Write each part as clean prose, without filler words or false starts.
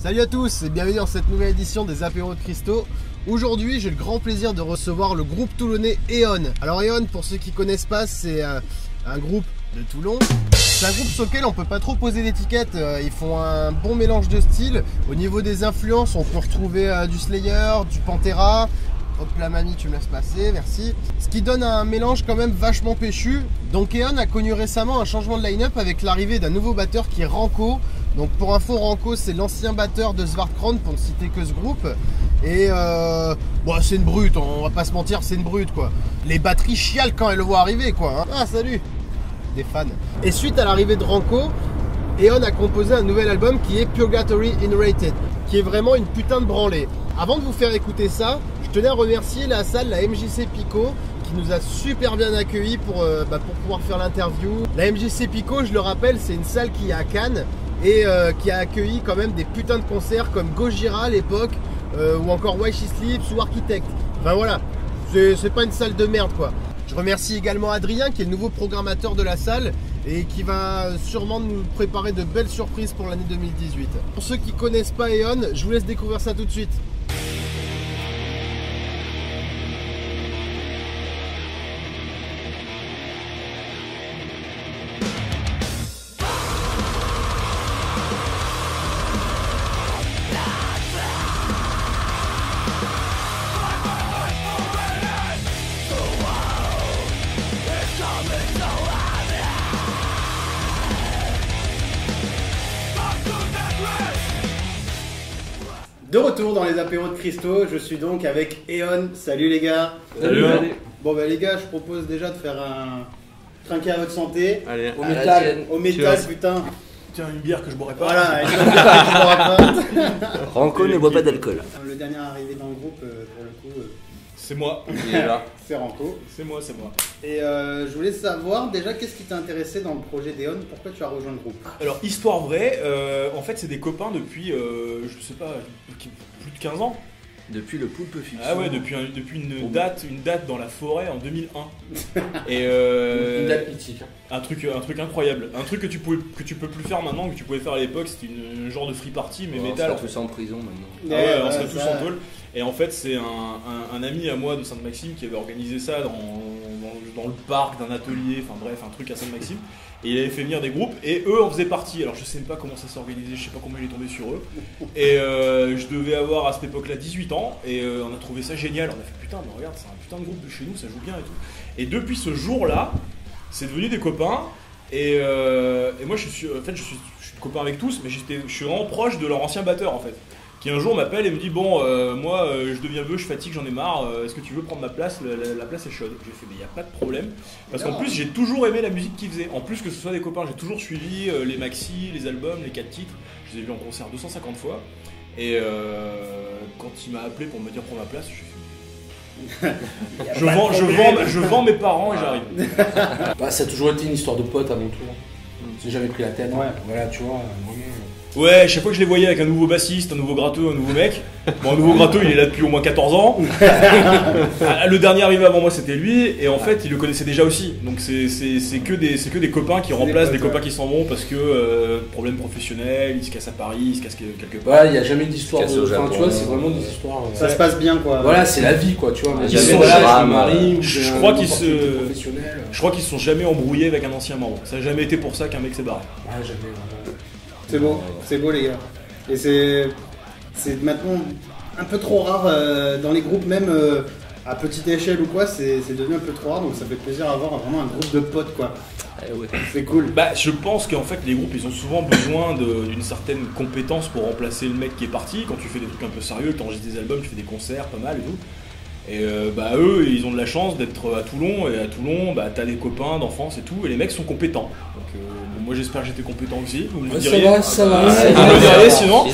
Salut à tous et bienvenue dans cette nouvelle édition des Apéros de Christo. Aujourd'hui, j'ai le grand plaisir de recevoir le groupe toulonnais E.ON. Alors E.ON, pour ceux qui ne connaissent pas, c'est un groupe de Toulon. C'est un groupe sur lequel on peut pas trop poser d'étiquette. Ils font un bon mélange de styles. Au niveau des influences, on peut retrouver du Slayer, du Pantera. Hop la mamie, tu me laisses passer, merci. Ce qui donne un mélange quand même vachement péchu. Donc E.ON a connu récemment un changement de line-up avec l'arrivée d'un nouveau batteur qui est Ranko. Donc pour info, Ranko c'est l'ancien batteur de Svartkron, pour ne citer que ce groupe. Et bon, c'est une brute, on va pas se mentir, c'est une brute quoi. Les batteries chialent quand elles le voient arriver quoi. Hein. Ah salut, des fans. Et suite à l'arrivée de Ranko, E.ON a composé un nouvel album qui est Purgatory Inrated, qui est vraiment une putain de branlée. Avant de vous faire écouter ça, je tenais à remercier la salle, la MJC Pico, qui nous a super bien accueillis pour pouvoir faire l'interview. La MJC Pico, je le rappelle, c'est une salle qui est à Cannes et qui a accueilli quand même des putains de concerts comme Gojira à l'époque, ou encore Why She Sleeps ou Architect. Enfin voilà, c'est pas une salle de merde quoi. Je remercie également Adrien qui est le nouveau programmateur de la salle et qui va sûrement nous préparer de belles surprises pour l'année 2018. Pour ceux qui connaissent pas E.ON, je vous laisse découvrir ça tout de suite. De retour dans les apéros de Christo, je suis donc avec E.ON. Salut les gars. Salut. Bon bah les gars, je propose déjà de faire un trinquer à votre santé. Allez, Au métal, putain. Tiens, une bière que je boirais pas. Voilà, une bière que je boirai pas. Ranko ne boit pas d'alcool. Le dernier arrivé dans le groupe, pour le coup, C'est moi. Il est là. c'est Ranko. C'est moi. Et je voulais savoir déjà qu'est-ce qui t'a intéressé dans le projet d'E.ON, pourquoi tu as rejoint le groupe? Alors, histoire vraie, en fait, c'est des copains depuis, je sais pas, plus de 15 ans. Depuis le Poulpe Fiction. Ah ouais, depuis une date dans la forêt en 2001. Et Une date mythique. un truc incroyable. Un truc que tu peux plus faire maintenant, que tu pouvais faire à l'époque, c'était un genre de free party, mais métal. On fait ça en prison maintenant. Ah ouais, on serait tous en tôle. Et en fait, c'est un ami à moi de Sainte-Maxime qui avait organisé ça dans le parc d'un atelier, enfin bref, un truc à Sainte-Maxime. Et il avait fait venir des groupes et eux en faisaient partie. Alors je sais même pas comment ça s'est organisé, je sais pas comment il est tombé sur eux. Et je devais avoir à cette époque-là 18 ans et on a trouvé ça génial. On a fait putain, mais regarde, c'est un putain de groupe de chez nous, ça joue bien et tout. Et depuis ce jour-là, c'est devenu des copains. Et moi je suis copain avec tous, mais je suis vraiment proche de leur ancien batteur en fait. Qui un jour m'appelle et me dit bon moi je deviens vieux, je fatigue, j'en ai marre, est-ce que tu veux prendre ma place, la place est chaude. J'ai fait mais il n'y a pas de problème parce qu'en plus j'ai toujours aimé la musique qu'ils faisaient, en plus que ce soit des copains, j'ai toujours suivi les maxi, les albums, les 4 titres, je les ai vus en concert 250 fois et quand il m'a appelé pour me dire prends ma place, j'ai fait je vends mes parents et j'arrive. Bah, ça a toujours été une histoire de potes avant tout. J'ai jamais pris la tête. Ouais. Voilà, tu vois. Ouais, chaque fois que je les voyais avec un nouveau bassiste, un nouveau gratteux, un nouveau mec. Bon, un nouveau gratteux, il est là depuis au moins 14 ans. Le dernier arrivé avant moi, c'était lui. Et en fait, il le connaissait déjà aussi. Donc c'est que des copains qui remplacent des copains qui s'en vont parce que problème professionnel, ils se cassent à Paris, ils se cassent quelque part. Ouais, il n'y a jamais d'histoire de. Enfin, tu vois, c'est vraiment des histoires. Ça se passe bien quoi. Voilà, c'est la vie quoi, tu vois. Ah, Ils sont jamais là, je me de marie, je crois qu'ils se- professionnels. Je crois qu'ils se sont jamais embrouillés avec un ancien membre. Ça n'a jamais été pour ça qu'un mec s'est barré. Ouais, jamais. C'est beau les gars. Et c'est maintenant un peu trop rare dans les groupes, même à petite échelle ou quoi, c'est devenu un peu trop rare, donc ça fait plaisir d'avoir vraiment un groupe de potes quoi. Ouais. C'est cool. Bah, je pense qu'en fait, les groupes, ils ont souvent besoin d'une certaine compétence pour remplacer le mec qui est parti. Quand tu fais des trucs un peu sérieux, tu enregistres des albums, tu fais des concerts, pas mal et tout. Et bah eux, ils ont de la chance d'être à Toulon, et à Toulon, bah t'as des copains d'enfance et tout, et les mecs sont compétents. Donc bon, moi j'espère que j'étais compétent aussi, vous me le diriez. Ça va. Vous me le diriez sinon.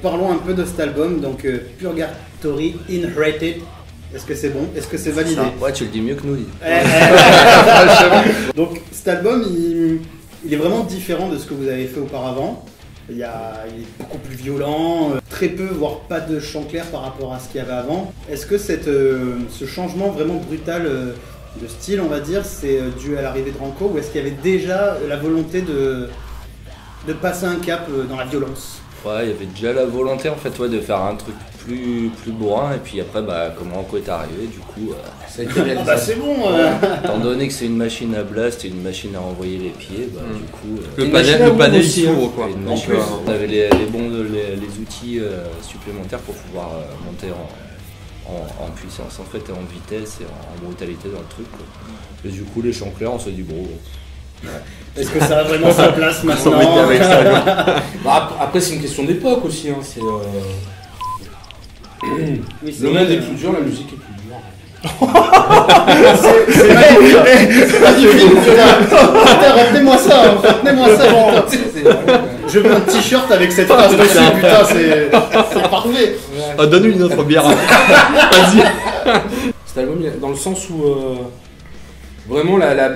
Parlons un peu de cet album, donc Purgatory Inrated. Est-ce que c'est bon? Est-ce que c'est validé? Ouais, tu le dis mieux que nous. Donc cet album, il est vraiment différent de ce que vous avez fait auparavant. Il est beaucoup plus violent, très peu, voire pas de chant clair par rapport à ce qu'il y avait avant. Est-ce que ce changement vraiment brutal de style, on va dire, c'est dû à l'arrivée de Ranco, ou est-ce qu'il y avait déjà la volonté de passer un cap dans la violence? Ouais, il y avait déjà la volonté en fait de faire un truc plus bourrin et puis après comme Ranco est arrivé du coup Ça a été réalisé. Bah c'est bon étant donné que c'est une machine à blast et une machine à envoyer les pieds, du coup Le panel il s'ouvre quoi. une En machine, plus. on avait les outils supplémentaires pour pouvoir monter en puissance en fait et en vitesse et en brutalité dans le truc quoi. Et du coup les chancleurs on s'est dit bro. Est-ce que ça a vraiment sa place maintenant? Bah, après c'est une question d'époque aussi. Hein. C'est, Oui, c'est le vrai. monde est plus dur, la musique est plus dure. C'est magnifique. Putain, retenez-moi ça, putain. Je veux un t-shirt avec cette phrase dessus, putain, c'est parfait. Donne-nous une autre bière. Vas-y. Cet album, dans le sens où vraiment la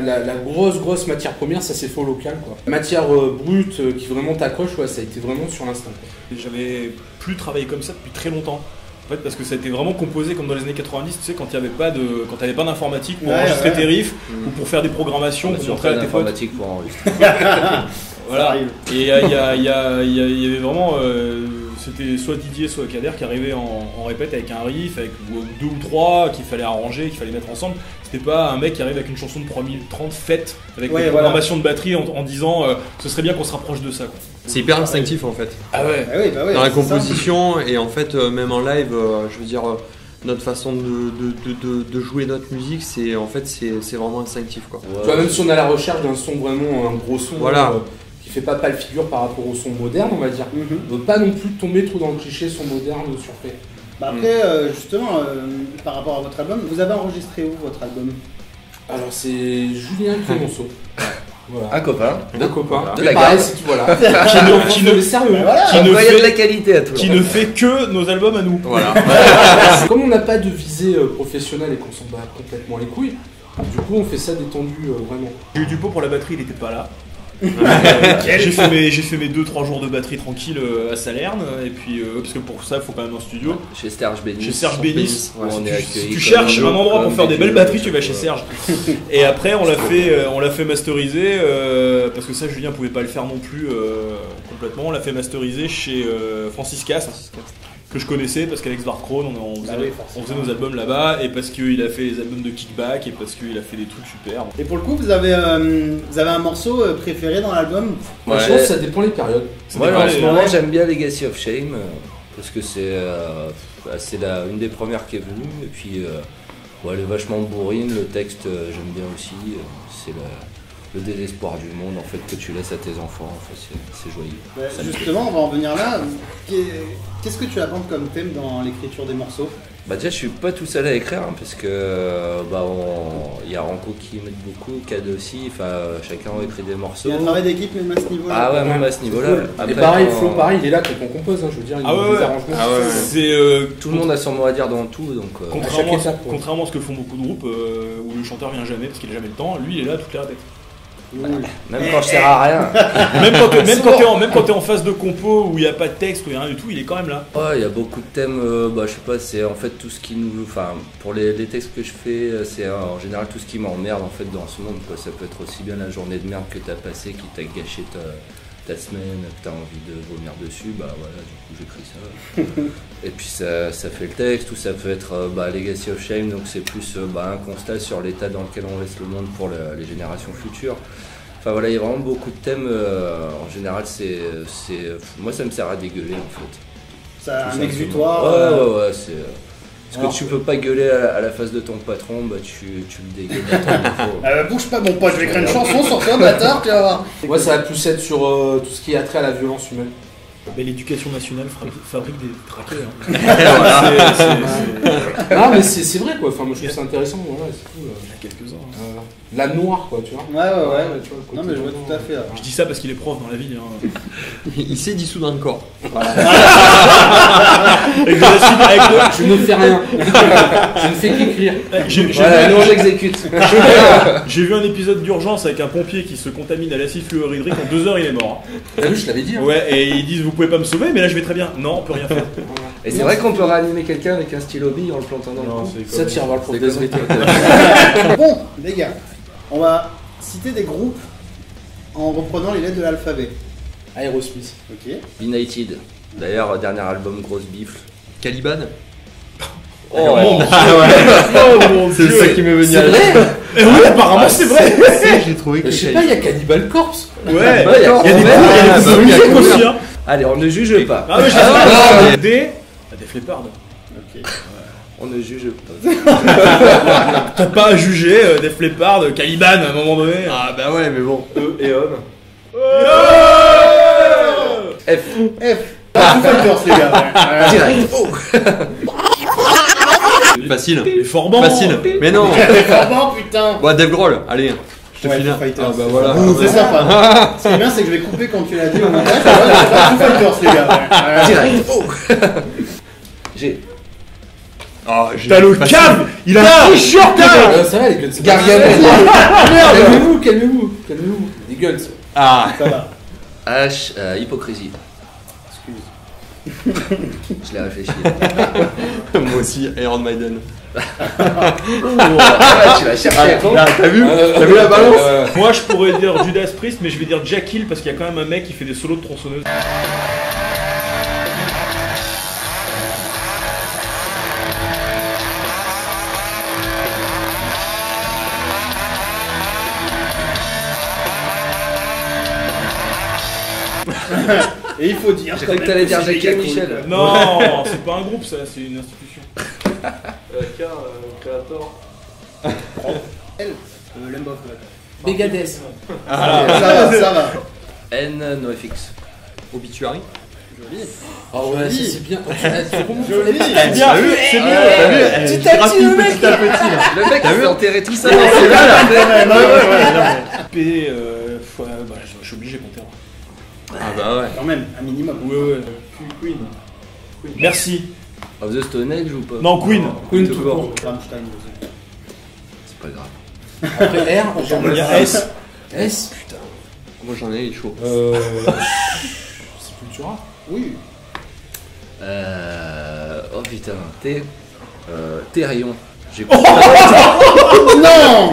grosse matière première, ça s'est fait au local quoi. La matière brute qui vraiment t'accroche, ouais, ça a été vraiment sur l'instant. J'avais plus travaillé comme ça depuis très longtemps. En fait, parce que ça a été vraiment composé comme dans les années 90, tu sais, quand t'avais pas d'informatique pour enregistrer tes riffs ou pour faire des programmations On a pour toujours montrer pas à tes potes. d'informatique pour enregistrer. Voilà. Et il y avait vraiment, c'était soit Didier, soit Kader qui arrivaient en répète avec un riff, avec deux ou trois qu'il fallait arranger, qu'il fallait mettre ensemble. C'était pas un mec qui arrive avec une chanson de 3030 faite avec des programmations de batterie en disant ce serait bien qu'on se rapproche de ça. Quoi. C'est hyper instinctif en fait. Ah ouais. Ah oui, bah ouais, Dans la c'est ça. composition et en fait même en live, je veux dire notre façon de jouer notre musique, c'est en fait c'est vraiment instinctif quoi. Ouais. Tu vois, même si on est à la recherche d'un son vraiment un gros son, Voilà. qui fait pas le figure par rapport au son moderne, on va dire. On veut pas non plus tomber trop dans le cliché son moderne surfait. Bah après, justement, par rapport à votre album, vous avez enregistré où votre album? Alors c'est Julien Clémenceau. Voilà. Un copain. Un copain. De la Pareil, garde. c'est tout, voilà. qui ne sérieux. Voilà. Qui ne Envoyer de la fait, qualité à tout le qui monde. ne fait que nos albums à nous. Voilà. Comme on n'a pas de visée professionnelle et qu'on s'en bat complètement les couilles, du coup on fait ça détendu vraiment. J'ai eu du pot pour la batterie, il était pas là. J'ai fait mes 2-3 jours de batterie tranquille à Salerne et puis parce que pour ça il faut quand même un studio. Chez Serge Bénis. Chez Serge Bénis, où on est si accueillis tu comme cherches un endroit pour comme faire des belles dieux. batteries, tu vas chez Serge. Et après on l'a fait masteriser parce que ça Julien pouvait pas le faire non plus complètement. On l'a fait masteriser chez Francis Casse, que je connaissais parce qu'Alex Varkron, on faisait nos albums là-bas et parce qu'il a fait les albums de Kickback et parce qu'il a fait des trucs super. Et pour le coup, vous avez un morceau préféré dans l'album? Moi, je pense que ça dépend les périodes. Moi dépend en des- ce moment ouais. j'aime bien Legacy of Shame parce que c'est une des premières qui est venue et puis elle est vachement bourrine, le texte j'aime bien aussi, c'est le désespoir du monde en fait que tu laisses à tes enfants, en fait, c'est joyeux. Ouais, Ça me justement, on va en venir là. Qu'est-ce que tu apportes comme thème dans l'écriture des morceaux? Bah déjà je suis pas tout seul à écrire hein, parce que il y a Ranco qui m'aide beaucoup, Cad aussi, chacun a écrit des morceaux. Il y a un travail d'équipe même à ce niveau-là. Ah ouais, même à ce niveau-là. cool. Après, Et pareil, quand- Flo, pareil, il est là quand on compose, hein, je veux dire, il Ah met ouais, des ouais. arrangements. Ah ouais. C'est tout le monde a son mot à dire dans tout, donc contrairement, chaque étape, quoi. contrairement à ce que font beaucoup de groupes où le chanteur vient jamais parce qu'il a jamais le temps, lui il est là toutes les répètes. Oui. même quand je sers à rien. Même quand t'es en phase de compo où il n'y a pas de texte, où il n'y a rien du tout, il est quand même là. Ouais, il y a beaucoup de thèmes, je sais pas, c'est en fait tout ce qui nous. Enfin, pour les textes que je fais, c'est en général tout ce qui m'emmerde en fait dans ce monde, quoi. Ça peut être aussi bien la journée de merde que t'as passée qui t'a gâché ta semaine, que t'as envie de vomir dessus, bah voilà, du coup j'écris ça. Et puis ça fait le texte, ou ça peut être Legacy of Shame, donc c'est plus un constat sur l'état dans lequel on laisse le monde pour les générations futures. Enfin voilà, il y a vraiment beaucoup de thèmes, en général moi ça me sert à dégueuler en fait. Ça a Tout un simplement. exutoire. Ouais, c'est. Parce que tu peux pas gueuler à la face de ton patron, tu le dégueules à ton niveau. Bouge pas mon pote, je vais écrire une chanson sur toi, bâtard, tu vas voir. Moi, ça va plus être sur tout ce qui a trait à la violence humaine. Mais l'éducation nationale fabrique des traqués. Hein. Non, mais c'est vrai quoi, enfin, moi je trouve ça intéressant, voilà, c'est tout. Il y en a quelques-uns. Hein. La noire quoi, tu vois. Ouais. Tu vois, le côté Non, mais je vois vraiment, tout à fait. là. Je dis ça parce qu'il est prof dans la vie. Hein. Il s'est dissous dans le corps. Je ne fais rien. Je ne fais qu'écrire. Nous on l'exécute. J'ai vu un épisode d'urgence avec un pompier qui se contamine à l'acide fluorhydrique, en 2 heures il est mort. T'as vu, je l'avais dit. Hein. Ouais, et ils disent vous pouvez pas me sauver, mais là je vais très bien. Non, on peut rien faire. Voilà. Et c'est vrai qu'on peut réanimer quelqu'un avec un stylo bille en le plantant dans le Non, cou. c'est Ça tire voir le prof C'est d'SVT. Bon, les gars, on va citer des groupes en reprenant les lettres de l'alphabet. Aerosmith. Ok. United. D'ailleurs, dernier album, grosse bifle. Caliban. Oh, Oh mon C'est dieu. ça qui m'est venu à C'est l'esprit. vrai. Oui, apparemment c'est vrai. J'ai trouvé Je sais pas, il y a Cannibal Corpse. Ouais, Ouais, il y a des ouais, musiques bah oui, aussi, hein. Allez, on ne juge pas. Ah, mais j'ai Ah, des Flippard. Ok. On ne juge pas. T'as pas à juger des Flippard, Caliban à un moment donné. Ah bah ouais, mais bon. et on. F. F. Foo Fighters, les gars. Direct. Oh. Facile. Les Forbans. Facile. Mais non. Oh putain. Bon, Dave Grohl, allez. Je te Ouais, file un. Foo Fighters. Ah bah voilà. C'est sympa. Ce qui est bien, c'est que je vais couper quand tu l'as dit au montage. Ouais, c'est pas Foo Fighters, les gars. Direct. Oh. J'ai. Ah, j'ai T'as le facile. câble. Il a un t-shirt. Ça va les Guns. Gargamel. Calmez-vous. Les Guns. Ah. Ça va. H. Hypocrisie. Excuse. Je l'ai réfléchi. Moi aussi, Iron Maiden. Ah, tu l'as cherché. Là, t'as vu T'as vu la balance Moi je pourrais dire Judas Priest, mais je vais dire Jack Hill parce qu'il y a quand même un mec qui fait des solos de tronçonneuse. Et il faut dire. J'ai quand cru que même t'allais dire c'est Jackie et méga Michel. cool. Non, c'est pas un groupe ça, c'est une institution. Creator. Lamb of God. Megadeth. Ça va. N. NoFX. Obituary. Joli. Ah ouais, ça c'est bien. Joli. C'est bien, c'est mieux. T'as vu Petit à petit, le mec. Petit à petit. Là. Le mec, T'as il vu s'est enterré tout ça. C'est là, là. P, bah, je suis obligé de compter. Ah bah ouais. Quand même, un minimum. Ouais. Queen. Merci. Of the Stone Age ou pas? Non, Queen. Queen Tout tout court. court. Rammstein aussi. C'est pas grave. Après R, Il y a S. S. Moi j'en ai, il est chaud. C'est Cultura. Oui. Oh putain. T. Thérion. Non.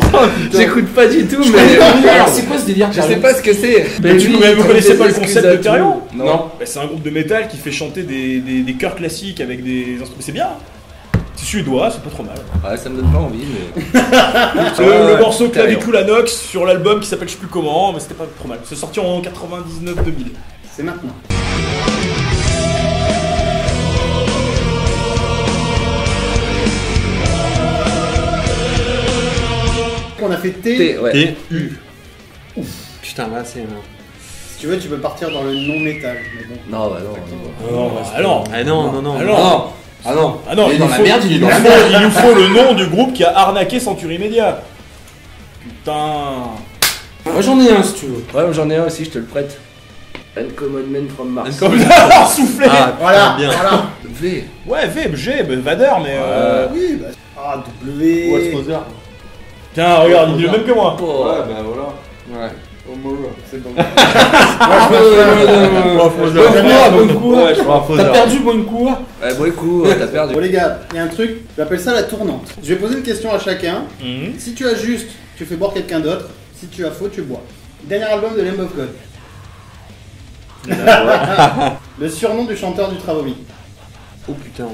J'écoute pas du tout, mais. Alors c'est quoi ce délire? Je sais pas ce que c'est. Mais vous connaissez pas le concept de Thérion? Non. Bah, c'est un groupe de métal qui fait chanter des chœurs classiques avec des instruments. C'est bien. C'est suédois, c'est pas trop mal. Ouais, ça me donne pas envie, mais. Le morceau Thérion. Clavicula-Nox sur l'album qui s'appelle je sais plus comment, mais c'était pas trop mal. C'est sorti en 99-2000. C'est maintenant. On a fait T. T, ouais. T, U. Putain, là c'est. Si tu veux, tu peux partir dans le non-métal. Mais bon. Non, bah non. Alors, Ah non, non, non. alors. Ah non. Ah non, Il est il dans nous la faut- merde, il est il dans nous la faut- il nous faut le nom du groupe qui a arnaqué Century Media. Putain. Moi j'en ai un si tu veux. Ouais, j'en ai un aussi, je te le prête. Uncommon Man from Mars. Comme ça, soufflé. Ah, Voilà. bien. Voilà. V. Ouais, V, G, Vader, mais. Oui, bah. Ah, W. Tiens, regarde, il dit le même que moi. Oh. bah voilà. Ouais. C'est bon. Bonne cour. T'as perdu bonne cour. Ouais, bon, coup, t'as perdu. Bon les gars, il y a un truc, j'appelle ça la tournante. Je vais poser une question à chacun. Mhm. Si tu as juste, tu fais boire quelqu'un d'autre. Si tu as faux, tu bois. Dernier album de Lamb of God. Le surnom du chanteur du Travomi. Oh putain.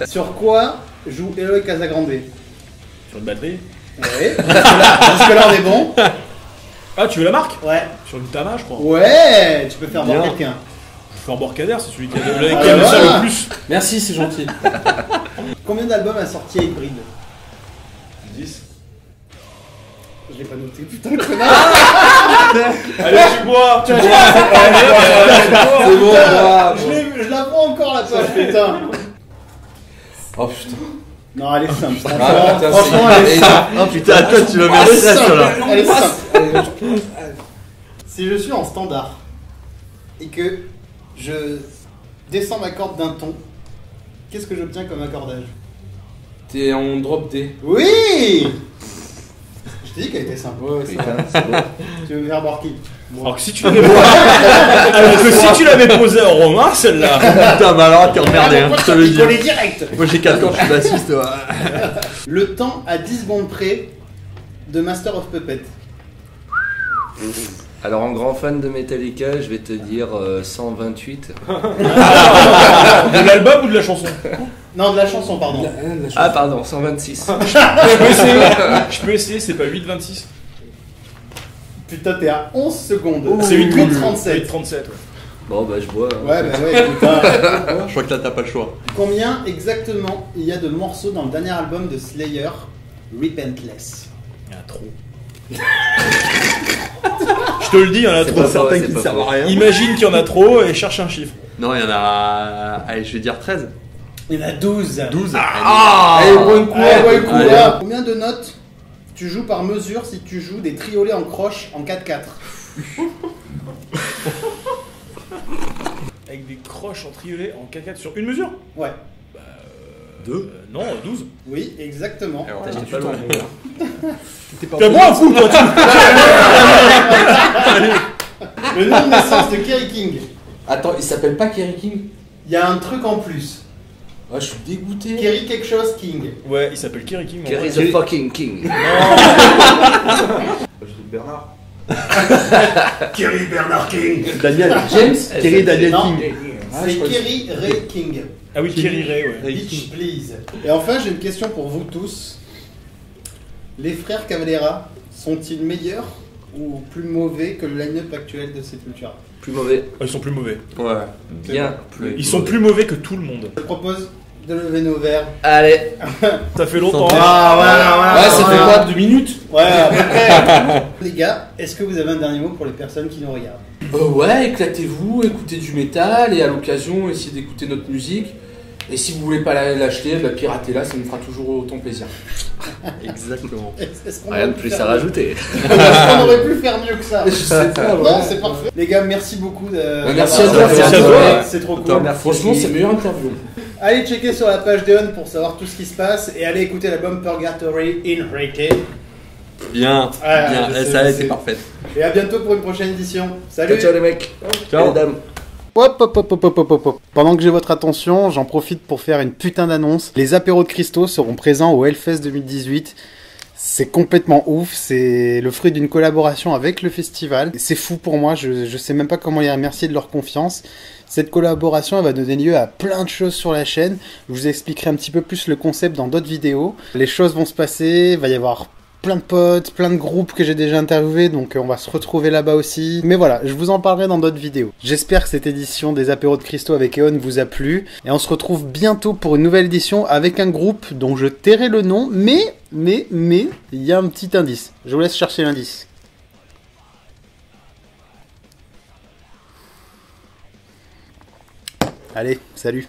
Sur quoi joue Eloy Casagrande? Sur une batterie. Ouais. Jusque-là, on est bon. Ah, tu veux la marque? Ouais. Sur une Tama, je crois. Ouais, tu peux faire boire Bien. quelqu'un. Embarcadère, c'est celui qui a Ah, le voilà. ça le plus. Merci, c'est gentil. Combien d'albums a sorti Hybrid? 10. Je l'ai pas noté, putain, le connard. Allez, tu bois. Tu vois, C'est bon, je la vois encore la page, putain. Oh putain. Non, elle est simple. Ah, putain, Franchement, c'est- elle est simple. Oh putain, toi tu vas Elle est mettre ça simple. sur là. Elle est simple. Si je suis en standard et que je descends ma corde d'un ton, qu'est-ce que j'obtiens comme accordage? T'es en drop D. Oui. Je t'ai dit qu'elle était sympa. Ouais, c'est Putain, vrai. c'est beau. Tu veux faire boire qui? Alors que si tu l'avais alors que si tu l'avais posé à Romain, celle-là. Putain, bah alors t'es emmerdé, hein, je te le dis. Collé direct. Moi j'ai 4 ans, je suis bassiste. Ouais. Le temps à 10 secondes près de Master of Puppets. Alors en grand fan de Metallica, je vais te dire 128. De l'album ou de la chanson? Non, de la chanson, pardon. Ah pardon, 126. Je peux essayer, c'est pas 8,26. Putain, t'es à 11 secondes. C'est 8,37. 8,37. Ouais. Bon bah je bois. hein. Ouais, bah ouais, putain. Je crois que là t'as pas le choix. Combien exactement il y a de morceaux dans le dernier album de Slayer, Repentless? Il y en a trop. Je te le dis, il y en a C'est trop. pas faux, Certains c'est qui pas servent faux. à rien. Imagine qu'il y en a trop et cherche un chiffre. Non, il y en a. Allez, je vais dire 13. Il y en a 12. 12. Allez, bon coup. Ouais, ouais, coup, Allez. là. Combien de notes tu joues par mesure si tu joues des triolets en croche en 4-4? Avec des croches en triolet en 4-4 sur une mesure? Ouais. 2. Non, 12. Oui, exactement. Alors, Putain, t'es j'étais pas loin. T'es pas T'es bon un coup, toi, tu. Le nom de naissance de Kerry King. Attends, il s'appelle pas Kerry King? Il y a un truc en plus. Ouais, je suis dégoûté. Kerry quelque chose King. Ouais, il s'appelle Kerry King. Kerry the fucking king. Bernard. Kerry Bernard King. Daniel. James? Kerry Daniel Non. King. Ah, C'est je crois que Kerry Ray King. Ah oui, Kerry Ray, ouais. Bitch, please. Et enfin, j'ai une question pour vous tous. Les frères Cavalera sont-ils meilleurs ou plus mauvais que le line-up actuel de Sepultura? Plus mauvais. Ils sont plus mauvais. Ouais. Bien plus. Ils sont plus mauvais que tout le monde. Je propose de lever nos verres. Allez. Ça fait longtemps. Ah, voilà, Ouais, ça fait quoi? 2 minutes? Ouais, à peu près. Les gars, est-ce que vous avez un dernier mot pour les personnes qui nous regardent? Ouais, éclatez-vous, écoutez du métal et à l'occasion, essayez d'écouter notre musique. Et si vous voulez pas l'acheter, bah, piratez-la, ça nous fera toujours autant plaisir. Exactement. Est-ce qu'on Rien de aurait pu plus faire à mieux? rajouter. Est-ce qu'on aurait pu faire mieux que ça? Je sais pas, ouais. Non, c'est parfait. Les gars, merci beaucoup. Merci à toi, merci à toi. C'est trop cool. Toi, Franchement, c'est la meilleure interview. Allez checker sur la page d'Eon pour savoir tout ce qui se passe et allez écouter l'album Purgatory in Rated. Bien. Ah, Bien. je sais, Ça a je été sais. parfaite. Et à bientôt pour une prochaine édition. Salut. Ciao les mecs. Ciao. Les dames. Hop, hop, hop, hop, hop, hop, hop, hop. Pendant que j'ai votre attention, j'en profite pour faire une putain d'annonce. Les apéros de Christo seront présents au Hellfest 2018. C'est complètement ouf, c'est le fruit d'une collaboration avec le festival. C'est fou pour moi, je sais même pas comment les remercier de leur confiance. Cette collaboration elle va donner lieu à plein de choses sur la chaîne. Je vous expliquerai un petit peu plus le concept dans d'autres vidéos. Les choses vont se passer, il va y avoir plein de potes, plein de groupes que j'ai déjà interviewés, donc on va se retrouver là-bas aussi. Mais voilà, je vous en parlerai dans d'autres vidéos. J'espère que cette édition des apéros de Christo avec Eon vous a plu. Et on se retrouve bientôt pour une nouvelle édition avec un groupe dont je tairai le nom, mais, il y a un petit indice. Je vous laisse chercher l'indice. Allez, salut.